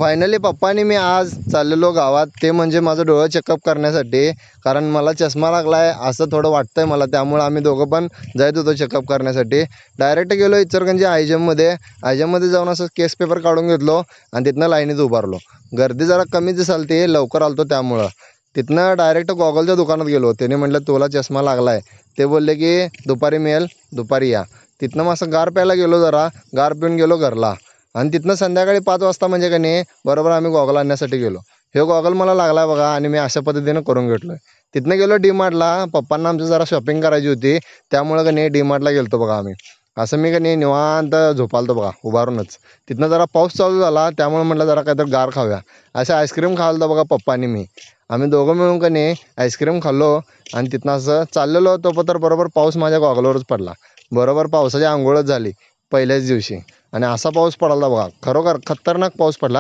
Finally पप्पा आणि मी आज चाललेलो गावात, ते म्हणजे माझं डोळं चेकअप करण्यासाठी. कारण मला चष्मा लागला आहे असं थोडं वाटतंय मला, त्यामुळे आम्ही दोघं पण जात होतो चेकअप करण्यासाठी. डायरेक्ट गेलो इचलकरंजी आयजममध्ये जाऊन असं केस पेपर काढून घेतलो आणि तिथनं लाईनीत उभारलो. गर्दी जरा कमी दिसाल, ते लवकर आलतो त्यामुळं. तिथनं डायरेक्ट गॉगलच्या दुकानात गेलो. त्याने म्हटलं तुला चष्मा लागला आहे, ते बोलले की दुपारी मिळेल, दुपारी या. तिथनं मग असं गार प्यायला गेलो, जरा गार पिऊन गेलो घरला. आणि तिथनं संध्याकाळी 5 वाजता म्हणजे का नाही बरोबर आम्ही गॉगल आणण्यासाठी गेलो. हे गॉगल मला लागला बघा आणि मी अशा पद्धतीनं करून घेतलो. तिथनं गेलो डीमार्टला. पप्पांना आमचं जरा शॉपिंग करायची होती, त्यामुळं का नाही डीमार्टला गेलतो बघा आम्ही. असं मी का नाही निवांत झोपालतो बघा उभारूनच. तिथनं जरा पाऊस चालू झाला, त्यामुळे म्हटलं जरा काहीतरी गार खाऊया. असं आईस्क्रीम खाल्लं बघा पप्पा आणि मी. आम्ही दोघं मिळून का नाही आईस्क्रीम खाल्लो आणि तिथनं असं चाललेलो होतो, तर बरोबर पाऊस माझ्या गॉगलवरच पडला. बरोबर पावसाची आंघोळच झाली पहिल्याच दिवशी. आणि असा पाऊस पडाला बघा, खरोखर खतरनाक पाऊस पडला.